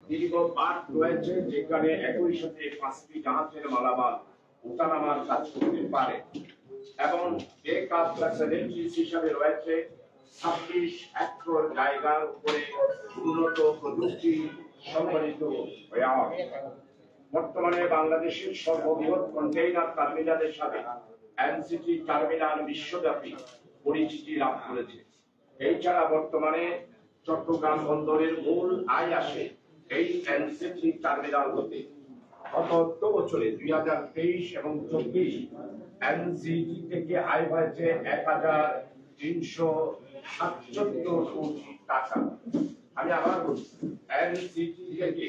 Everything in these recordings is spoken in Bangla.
দীর্ঘ বাট রয়েছে যেখানে একই সাথে 5টি জাহাজের মালামাল ওঠানামার কাজ করতে পারে এবং যে কাজ ফ্যাসিলিটিস হিসাবে রয়েছে 26 একর জায়গার উপরে উন্নত প্রযুক্তি সম্বলিত ওয়ার্ড। বর্তমানে বাংলাদেশের সর্ববৃহৎ কন্টেইনার টার্মিনাল হিসাবে এনসিটি টার্মিনাল বিশ্বব্যাপী পরিচিতি লাভ করেছে। এছাড়া বর্তমানে চট্টগ্রাম বন্দরের মূল আয় আসে এই এনসিটি টার্মিনাল হতে। গত বছরে 2023 এবং 24 এনসিটি থেকে আয় হয়েছে 1377 কোটি টাকা। আমি আবার বলছি, এনসিটি থেকে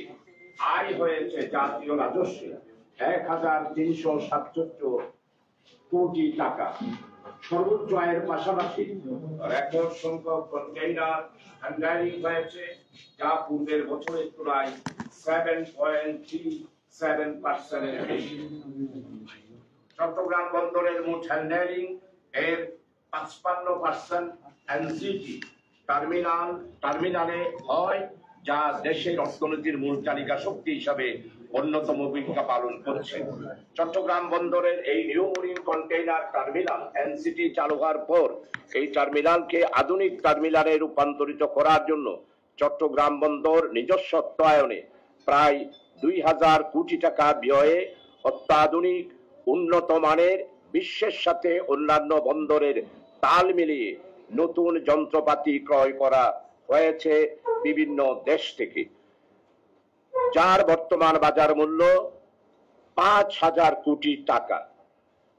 আয় হয়েছে জাতীয় রাজস্বে 1377 কোটি টাকা। সর্বোচ্চ আয়ের পাশাপাশি রেকর্ড সংখ্যক কন্টেইনার হ্যান্ডলিং হয়েছে, যা পূর্বের বছরের তুলনায় 7.37% এর বেশি। চট্টগ্রাম বন্দরের মোট হ্যান্ডলিং এর 55% এনসিটি টার্মিনালে হয়, যা দেশের অর্থনীতির মূল চালিকা শক্তি হিসাবে অন্যতম ভূমিকা পালন করছে। চট্টগ্রাম বন্দরের এই new marine container terminal NCT চালু হওয়ার পর এই টার্মিনালকে আধুনিক টার্মিনালে রূপান্তরিত করার জন্য চট্টগ্রাম বন্দর নিজস্ব অর্থায়নে প্রায় 2000 কোটি টাকা ব্যয়ে অত্যাধুনিক উন্নত মানের বিশ্বের সাথে অন্যান্য বন্দরের তাল মিলিয়ে নতুন যন্ত্রপাতি ক্রয় করা হয়েছে বিভিন্ন দেশ থেকে, যার বর্তমান বাজার মূল্য 5000 কোটি টাকা।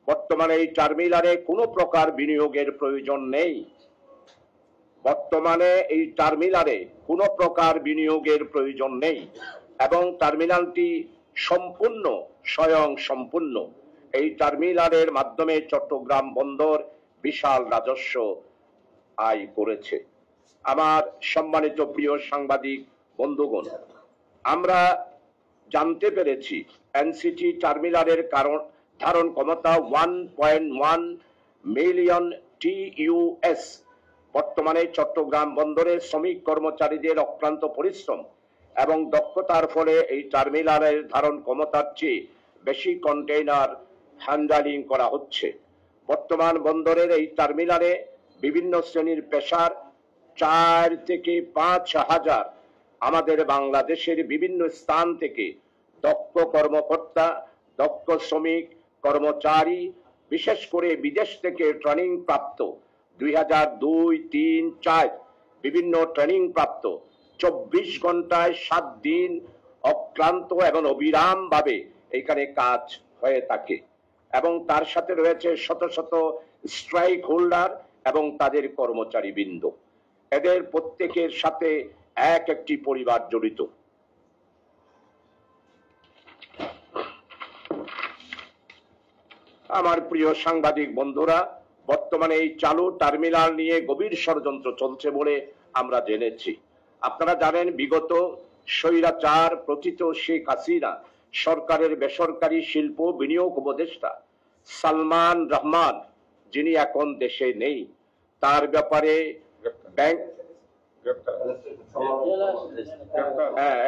বর্তমানে এই টার্মিনালে কোনো প্রকার বিনিয়োগের প্রয়োজন নেই। এবং টার্মিনালটি সম্পূর্ণ স্বয়ংসম্পূর্ণ। এই টার্মিনালের মাধ্যমে চট্টগ্রাম বন্দর বিশাল রাজস্ব আয় করেছে। আমার সম্মানিত প্রিয় সাংবাদিক বন্ধুগণ, আমরা জানতে পেরেছি এনসিটি টার্মিনালের ধারণ ক্ষমতা 1.1 মিলিয়ন TEUs। বর্তমানে চট্টগ্রাম বন্দরের শ্রমিক কর্মচারীদের অক্লান্ত পরিশ্রম এবং দক্ষতার ফলে এই টার্মিনালের ধারণ ক্ষমতার চেয়ে বেশি কন্টেইনার হ্যান্ডলিং করা হচ্ছে। বর্তমান বন্দরের এই টার্মিনালে বিভিন্ন শ্রেণীর পেশার 4 থেকে 5 হাজার আমাদের বাংলাদেশের বিভিন্ন স্থান থেকে দক্ষ কর্মকর্তা, দক্ষ শ্রমিক কর্মচারী, বিশেষ করে বিদেশ থেকে ট্রেনিং প্রাপ্ত 2002, 3, 4 বিভিন্ন ট্রেনিং প্রাপ্ত 24 ঘন্টায় 7 দিন অক্লান্ত এবং অবিরাম ভাবে এখানে কাজ হয়ে থাকে। এবং তার সাথে রয়েছে শত শত স্ট্রাইক হোল্ডার এবং তাদের কর্মচারী বৃন্দ। এদের প্রত্যেকের সাথে একটি পরিবার জড়িত। আমার প্রিয় সাংবাদিক বন্ধুরা, বর্তমানে এই চালু টার্মিনাল নিয়ে গভীর ষড়যন্ত্র চলছে বলে আমরা জেনেছি। আপনারা জানেন, বিগত স্বৈরাচার পতিত শেখ হাসিনা সরকারের বেসরকারি শিল্প বিনিয়োগ উপদেষ্টা সালমান রহমান, যিনি এখন দেশে নেই, তার ব্যাপারে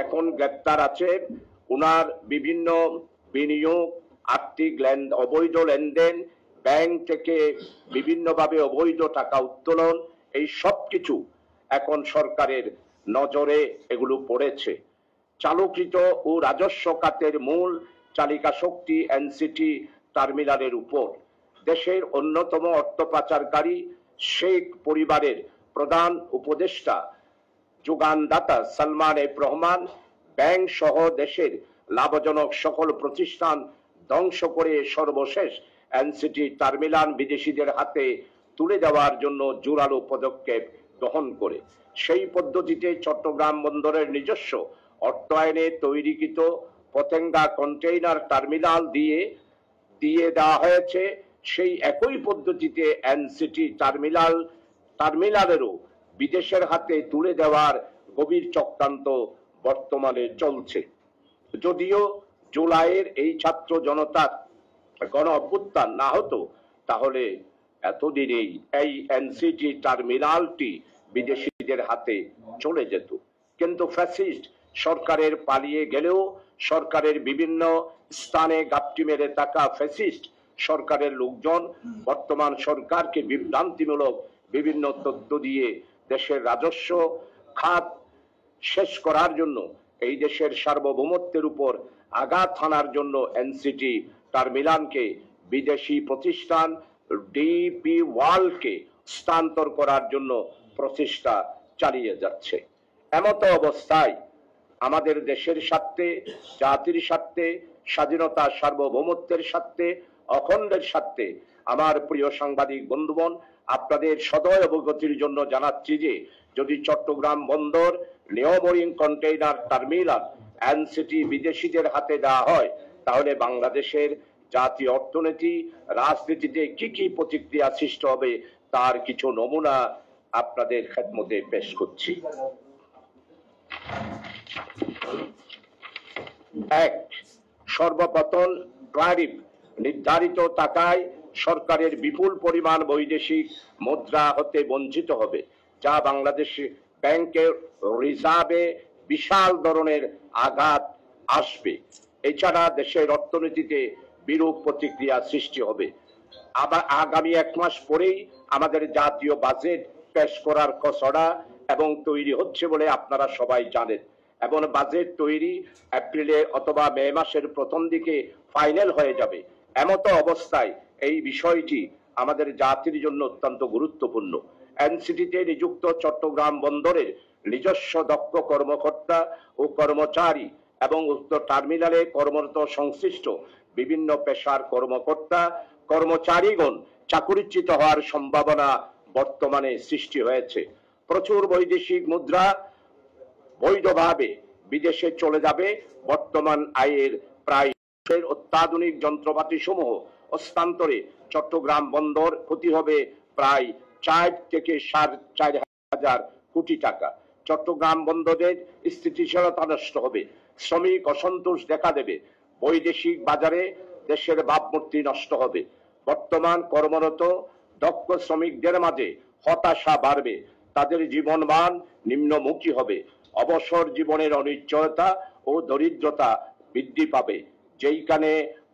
এখন গ্রেপ্তার আছে। উনার বিভিন্ন বিনিয়োগ, আর্থিক অবৈধ লেনদেন, ব্যাংক থেকে বিভিন্নভাবে অবৈধ টাকা উত্তোলন, এই সব কিছু এখন সরকারের নজরে এগুলো পড়েছে। চালুকৃত ও রাজস্ব খাতের মূল চালিকা শক্তি এনসিটি টার্মিনালের উপর দেশের অন্যতম অর্থ পাচারকারী শেখ পরিবারের প্রধান উপদেষ্টা যোগানদাতা সালমান এফ রহমান ব্যাংক সহ দেশের লাভজনক সকল প্রতিষ্ঠান ধ্বংস করে সর্বশেষ এনসিটি টার্মিনাল বিদেশিদের হাতে তুলে দেওয়ার জন্য জোরালো পদক্ষেপ গ্রহণ করে। সেই পদ্ধতিতে চট্টগ্রাম বন্দরের নিজস্ব অর্থায়নে তৈরিকৃত পতেঙ্গা কন্টেইনার টার্মিনাল দিয়ে দেওয়া হয়েছে। সেই একই পদ্ধতিতে এনসিটি টার্মিনালেরও বিদেশের হাতে তুলে দেওয়ার গভীর চক্রান্ত বর্তমানে চলছে। যদিও জুলাইয়ের এই ছাত্র জনতার গণ অভ্যুত্থান না হতো, তাহলে এতদিনেই এই এনসিটি টার্মিনালটি বিদেশিদের হাতে চলে যেত। কিন্তু ফ্যাসিস্ট সরকারের পালিয়ে গেলেও সরকারের বিভিন্ন স্থানে গাপটি মেরে থাকা ফ্যাসিস্ট সরকারের লোকজন বর্তমান সরকারকে বিভ্রান্তিমূলক বিভিন্ন তথ্য দিয়ে দেশের রাজস্ব খাত শেষ করার জন্য, এই দেশের সার্বভৌমত্বের উপর আঘাত হানার জন্য এনসিটি টার্মিনালকে বিদেশি প্রতিষ্ঠান ডিপি ওয়ার্ল্ডকে স্থানান্তর করার জন্য প্রচেষ্টা চালিয়ে যাচ্ছে। এমত অবস্থায় আমাদের দেশের স্বার্থে, জাতির স্বার্থে, স্বাধীনতা সার্বভৌমত্বের স্বার্থে, অখণ্ডের স্বার্থে আমার প্রিয় সাংবাদিক বন্ধুগণ, আপনাদের সদয় অবগতির জন্য জানাচ্ছি যে যদি চট্টগ্রাম বন্দর নিউমোরিং কন্টেইনার টার্মিনাল এনসিটি বিদেশিদের হাতে দেওয়া হয়, তাহলে বাংলাদেশের জাতীয় অর্থনীতি, রাজনীতিতে কি কি প্রতিক্রিয়া সৃষ্টি হবে তার কিছু নমুনা আপনাদের খেদমতে পেশ করছি। এক, সর্বপ্রথম ট্যারিফ নির্ধারিত টাকায় সরকারের বিপুল পরিমাণ বৈদেশিক মুদ্রা হতে বঞ্চিত হবে, যা বাংলাদেশে ব্যাংকের রিজার্ভে বিশাল ধরনের আঘাত আসবে। এছাড়া দেশের অর্থনীতিতে বিরূপ প্রতিক্রিয়া সৃষ্টি হবে। আবার আগামী 1 মাস পরেই আমাদের জাতীয় বাজেট পেশ করার খসড়া এবং তৈরি হচ্ছে বলে আপনারা সবাই জানেন, এবং বাজেট তৈরি এপ্রিলে অথবা মে মাসের প্রথম দিকে ফাইনাল হয়ে যাবে। এমতো অবস্থায় এই বিষয়টি আমাদের জাতির জন্য অত্যন্ত গুরুত্বপূর্ণ। এনসিটিতে নিযুক্ত চট্টগ্রাম বন্দরের নিজস্ব দক্ষ কর্মকর্তা ও কর্মচারী এবং উক্ত টার্মিনালে কর্মরত সংশ্লিষ্ট বিভিন্ন পেশার কর্মকর্তা কর্মচারীগণ চাকুরিচ্যুত হওয়ার সম্ভাবনা বর্তমানে সৃষ্টি হয়েছে। প্রচুর বৈদেশিক মুদ্রা বৈধভাবে বিদেশে চলে যাবে। বর্তমান আয়ের প্রায় অত্যাধুনিক যন্ত্রপাতি সমূহ হস্তান্তরে চট্টগ্রাম বন্দর ক্ষতি হবে প্রায় 4 থেকে 4.5 হাজার কোটি টাকা। চট্টগ্রাম বন্দরের স্থিতিশীলতা নষ্ট হবে, শ্রমিক অসন্তোষ দেখা দেবে, বৈদেশিক বাজারে দেশের ভাবমূর্তি নষ্ট হবে। বর্তমান কর্মরত দক্ষ শ্রমিকদের মাঝে হতাশা বাড়বে, তাদের জীবনমান নিম্নমুখী হবে, অবসর জীবনের অনিশ্চয়তা ও দরিদ্রতা বৃদ্ধি পাবে। যেইখানে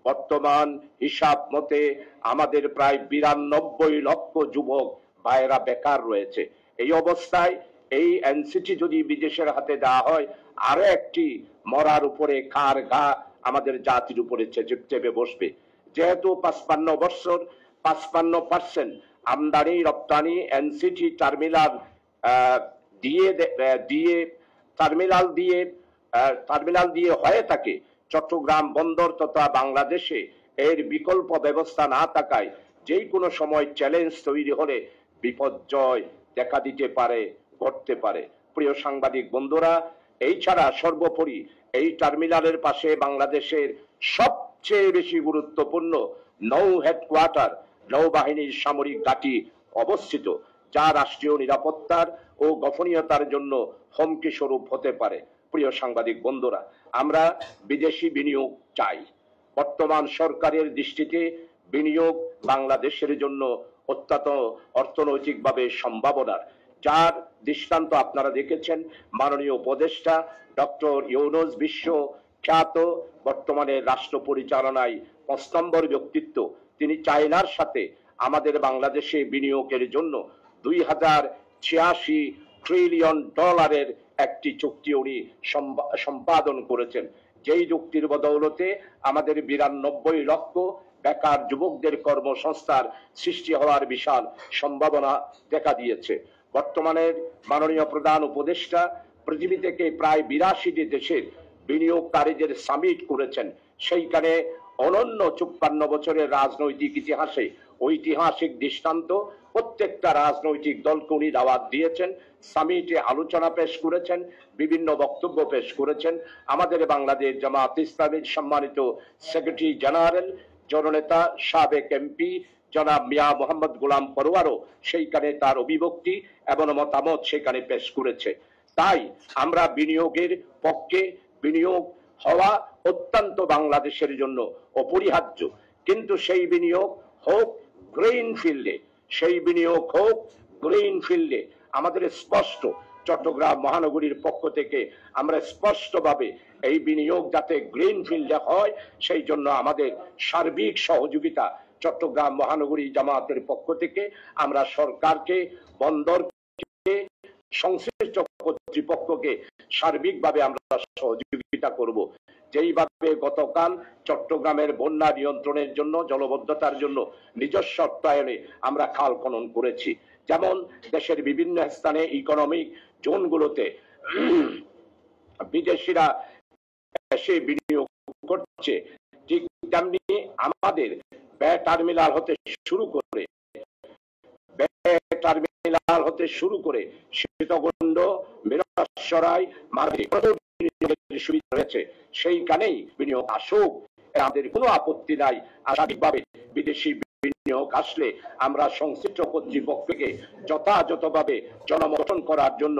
বর্তমান হিসাব মতে আমাদের প্রায় 92 লক্ষ যুবক ভাইয়েরা বেকার রয়েছে। এই অবস্থায় এই এনসিটি যদি বিদেশের হাতে দেওয়া হয়, আরো একটি মরার উপরে কার ঘা আমাদের জাতির উপরে চেপে বসবে। যেহেতু 55 বছর 55% আমদানি রপ্তানি এনসিটি টার্মিনাল দিয়ে হয়ে থাকে, চট্টগ্রাম বন্দর তথা বাংলাদেশে এর বিকল্প ব্যবস্থা না থাকায় যেই কোনো সময় চ্যালেঞ্জ তৈরি হলে বিপর্যয় দেখা দিতে পারে, ঘটতে পারে। প্রিয় সাংবাদিক বন্ধুরা, এই ছাড়া সর্বোপরি এই টার্মিনালের পাশে বাংলাদেশের সবচেয়ে বেশি গুরুত্বপূর্ণ নৌ হেডকোয়ার্টার নৌবাহিনীর সামরিক ঘাঁটি অবস্থিত, যা রাষ্ট্রীয় নিরাপত্তার ও গোপনীয়তার জন্য হুমকি স্বরূপ হতে পারে। প্রিয় সাংবাদিক বন্ধুরা, আমরা বিদেশি বিনিয়োগ চাই। বর্তমান সরকারের দৃষ্টিতে বিনিয়োগ বাংলাদেশের জন্য অত্যন্ত অর্থনৈতিকভাবে সম্ভাবনার, যার দৃষ্টান্ত আপনারা দেখেছেন। মাননীয় উপদেষ্টা ডক্টর ইউনূস বিশ্ব খ্যাত বর্তমানে রাষ্ট্র পরিচালনায় 5 নম্বর ব্যক্তিত্ব, তিনি চায়নার সাথে আমাদের বাংলাদেশে বিনিয়োগের জন্য $2086 ট্রিলিয়ন একটি চুক্তি উনি সম্পাদন করেছেন। যেই চুক্তির বদৌলতে আমাদের 92 লক্ষ বেকার যুবকদের কর্মসংস্থার সৃষ্টি হওয়ার বিশাল সম্ভাবনা দেখা দিয়েছে। বর্তমানে মাননীয় প্রধান উপদেষ্টা পৃথিবী থেকে প্রায় 82টি দেশের বিনিয়োগকারীদের সামিট করেছেন। সেইখানে অনন্য 54 বছরের রাজনৈতিক ইতিহাসে ঐতিহাসিক দৃষ্টান্ত প্রত্যেকটা রাজনৈতিক দলকে উনি দাওয়াত দিয়েছেন, সামিটে আলোচনা পেশ করেছেন, বিভিন্ন বক্তব্য পেশ করেছেন। আমাদের বাংলাদেশ জামাত ইসলামীর সম্মানিত সেক্রেটারি জেনারেল জননেতা সাবেক এমপি জনাব মিয়া মোহাম্মদ গোলাম পরোয়ারও সেইখানে তার অভিব্যক্তি এবং মতামত সেখানে পেশ করেছে। তাই আমরা বিনিয়োগের পক্ষে, বিনিয়োগ হওয়া অত্যন্ত বাংলাদেশের জন্য অপরিহার্য, কিন্তু সেই বিনিয়োগ হোক গ্রিন ফিল্ডে, সেই বিনিয়োগ হোক গ্রিন ফিল্ডে। আমাদের স্পষ্ট চট্টগ্রাম মহানগরীর পক্ষ থেকে আমরা স্পষ্টভাবে এই বিনিয়োগ যাতে গ্রিন ফিল্ডে হয় সেই জন্য আমাদের সার্বিক সহযোগিতা চট্টগ্রাম মহানগরী জামায়াতের পক্ষ থেকে আমরা সরকারকে, বন্দরকে, সংশ্লিষ্ট কর্তৃপক্ষকে সার্বিকভাবে আমরা সহযোগিতা করব। যেইভাবে গতকাল চট্টগ্রামের বন্যা নিয়ন্ত্রণের জন্য, জলবদ্ধতার জন্য নিজস্ব অর্থায়নে আমরা খাল খনন করেছি, যেমন দেশের বিভিন্ন স্থানে ইকোনমিক জোনগুলোতে বিদেশিরা এসে বিনিয়োগ করছে, ঠিক তেমনি আমাদের টার্মিনাল হতে শুরু করে সীতাকুণ্ড, মিরসরাই, সুবিধা রয়েছে, সেইখানেই বিনিয়োগ আসুক, আমাদের কোনো আপত্তি নাই। স্বাভাবিকভাবে বিদেশি বিনিয়োগ আসলে আমরা সংশ্লিষ্ট কর্তৃপক্ষকে যথাযথভাবে জনমতন করার জন্য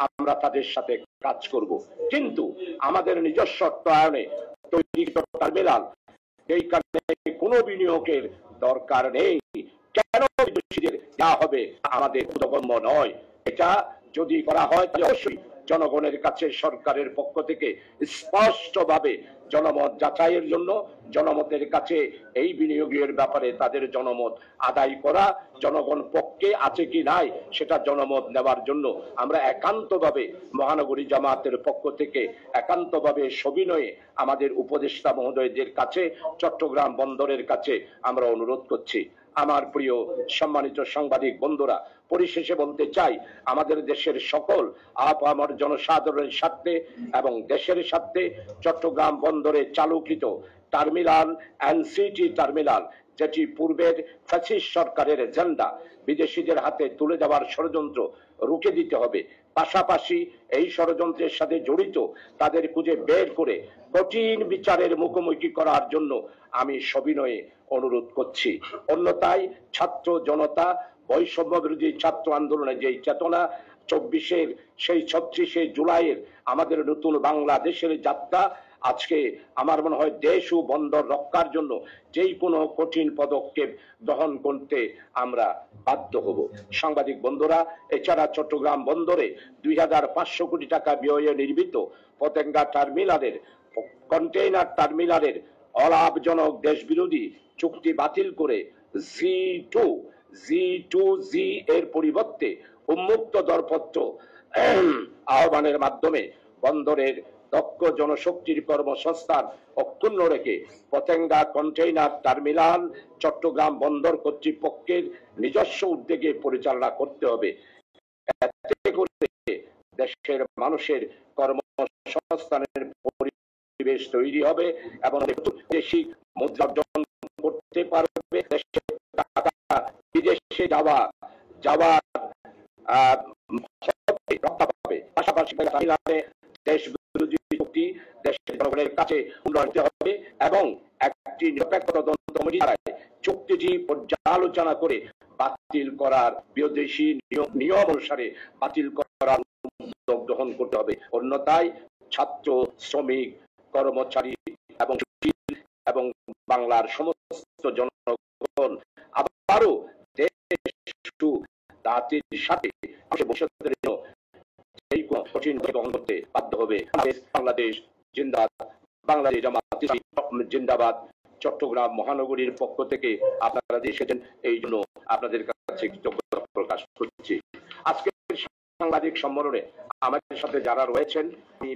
আমরা তাদের সাথে কাজ করব। কিন্তু আমাদের নিজস্ব অর্থায়নে তৈরি টার্মিনাল, এইখানে কোনো বিনিয়োগের দরকার নেই, কেন বিদেশিদের দেওয়া হবে আমাদের বোধগম্য নয়। এটা যদি করা হয় তাহলে অবশ্যই জনগণের কাছে সরকারের পক্ষ থেকে স্পষ্টভাবে জনমত যাচাইয়ের জন্য জনমতের কাছে এই বিনিয়োগের ব্যাপারে তাদের জনমত আদায় করা, জনগণ পক্ষে আছে কি নাই সেটা জনমত নেওয়ার জন্য আমরা একান্তভাবে মহানগরী জামায়াতের পক্ষ থেকে একান্তভাবে সবিনয়ে আমাদের উপদেষ্টা মহোদয়দের কাছে, চট্টগ্রাম বন্দরের কাছে আমরা অনুরোধ করছি। আমার প্রিয় সম্মানিত সাংবাদিক বন্ধুরা, পরিশেষে বলতে চাই, আমাদের দেশের সকল আপামর জনসাধারণের স্বার্থে এবং দেশের স্বার্থে চট্টগ্রাম বন্দরে চালুকৃত টার্মিনাল, এনসিটি টার্মিনাল, যেটি পূর্বের ফ্যাসিস্ট সরকারের এজেন্ডা, বিদেশিদের হাতে তুলে দেওয়ার ষড়যন্ত্র রুখে দিতে হবে। পাশাপাশি এই ষড়যন্ত্রের সাথে জড়িত তাদের খুঁজে বের করে কঠিন বিচারের মুখোমুখি করার জন্য আমি সবিনয়ে অনুরোধ করছি। অন্যথায় ছাত্র জনতা, বৈষম্য বিরোধী ছাত্র আন্দোলনের যে চেতনা, 24-এর সেই 36শে জুলাইয়ের আমাদের নতুন বাংলাদেশের যাত্রা, আজকে আমার মনে হয় দেশ ও বন্দর রক্ষার জন্য যেই কোনো কঠিন পদক্ষেপ গ্রহণ করতে আমরা বাধ্য হব। সাংবাদিক বন্ধুরা, এছাড়া চট্টগ্রাম বন্দরে 2500 কোটি টাকা ব্যয়ে নির্মিত পতেঙ্গা টার্মিনালের, কন্টেইনার টার্মিনালের অলাভজনক দেশবিরোধী চুক্তি বাতিল করে জি2জি এর পরিবর্তে উন্মুক্ত দরপত্র আহ্বানের মাধ্যমে বন্দরের দক্ষ জনশক্তির কর্মসংস্থান অক্ষুণ্ণ রেখে পতেঙ্গা কন্টেইনার টার্মিনাল চট্টগ্রাম বন্দর কর্তৃপক্ষের নিজস্ব উদ্যোগে পরিচালনা করতে হবে। এতে করে দেশের মানুষের কর্মসংস্থানের পরিবেশ তৈরি হবে এবং দেশি মুদ্রা অর্জন করতে পারবে, দেশের টাকা বিদেশে যাওয়ার রক্ষা পাবে। পাশাপাশি দেশ বিরোধী শক্তি দেশের জনগণের কাছে উন্নয়ন হবে এবং একটি নিরপেক্ষ তদন্ত কমিটি দ্বারা চুক্তিটি পর্যালোচনা করে বাতিল করার, বিদেশি নিয়ম অনুসারে বাতিল করার উদ্যোগ গ্রহণ করতে হবে। অন্যথায় ছাত্র, শ্রমিক, কর্মচারী এবং বাংলার সমস্ত জনগণ আবারও জাতির সাথে ভবিষ্যতের জন্য এই কঠিন গ্রহণ করতে বাধ্য হবে। বাংলাদেশ জিন্দাবাদ, বাংলাদেশ জামাত জিন্দাবাদ। চট্টগ্রাম মহানগরীর পক্ষ থেকে আপনারা এসেছেন, এই জন্য আপনাদের কাছে কৃতজ্ঞতা প্রকাশ করছি। আজকের সাংবাদিক সম্মেলনে আমাদের সাথে যারা রয়েছেন,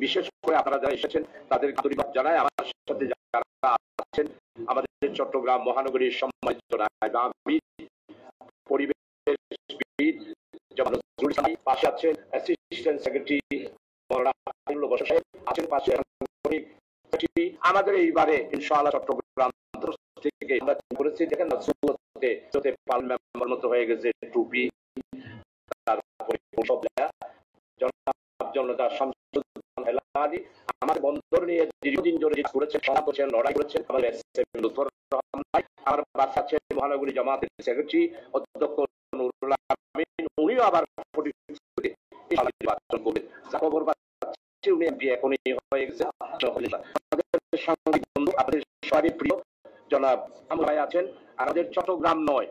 বিশেষ করে আপনারা যারা এসেছেন তাদের ধন্যবাদ জানাই। আমার সাথে যারা আছেন আমাদের চট্টগ্রাম মহানগরীর সম্মানিত পরিবেশবিদ পাশে আছেন অ্যাসিস্ট্যান্ট সেক্রেটারি আছেন, পাশে আমাদের এইবারে ইনশাআল্লাহ চট্টগ্রাম থেকে আমরা করেছি, দেখেন না পাল মেম্বার মতো হয়ে গেছে টুপি, তারপরে জনতা আমার বন্দর নিয়ে দীর্ঘদিন ধরে করেছেন, সংলাপ করেছেন, লড়াই করেছেন। আমার বাচ্চা আছে মহানগরী জামাতের সেক্রেটারি অধ্যক্ষ নুরুল আমিন, উনিও আবার নির্বাচন করবেন, খবর পাচ্ছি উনি এমপি এখনই হয়ে গেছে। সাংবাদিক বন্ধু, আপনাদের সবারই প্রিয় জনাব আমর ভাই আছেন। আমাদের চট্টগ্রাম নয়,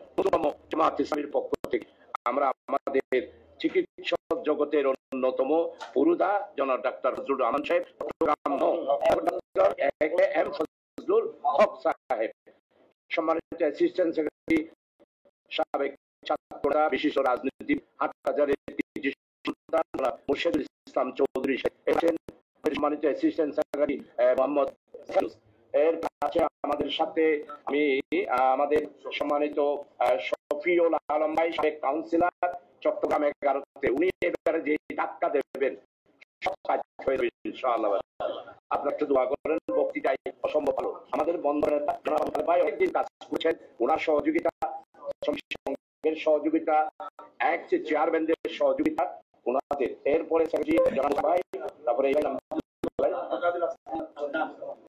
জামাত ইসলামীর পক্ষ থেকে আমরা আমাদের চিকিৎসক জগতের অন্যতম পুরুধা জনাব ডাক্তার ফজলুর রহমান সাহেব, ডক্টর এম ফজলুল হক সাহেব, সম্মানিত অ্যাসিস্ট্যান্ট সেক্রেটারি, সাবেক ছাত্ররা, বিশিষ্ট রাজনীতি, হাটহাজারের মুর্শেদুল ইসলাম চৌধুরী সাহেব, সম্মানিত অ্যাসিস্ট্যান্ট সেক্রেটারি মোহাম্মদ এর কাছে আমাদের সাথে আমি আমাদের সম্মানিত শফিউল আলম ভাই, সাবেক কাউন্সিলর চট্টগ্রাম 11-তে, উনি এবারে যে ধাক্কা দেবেন সব কাজ হয়ে যাবে ইনশাআল্লাহ। আপনারা একটু দোয়া করেন, বক্তৃতায় অসম্ভব ভালো। আমাদের বন্ধনের ভাই অনেকদিন কাজ করছেন, ওনার সহযোগিতা, সংঘের সহযোগিতা, চেয়ারম্যানদের সহযোগিতা ওনাদের, এরপরে সেক্রেটারি জনাব ভাই, তারপরে